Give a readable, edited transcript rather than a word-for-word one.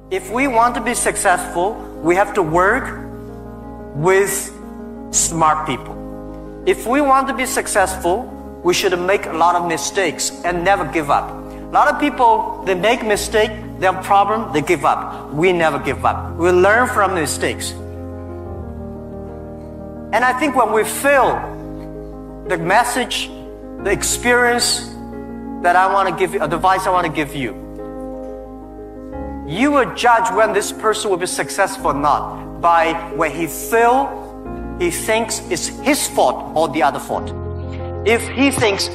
If we want to be successful, we have to work with smart people. If we want to be successful, we should make a lot of mistakes and never give up. A lot of people, they make mistake, they have problem, they give up. We never give up. We learn from mistakes. And I think when we fail, the message, the experience that I want to give you, advice I want to give you, you will judge when this person will be successful or not by when he fails, he thinks it's his fault or the other fault. If he thinks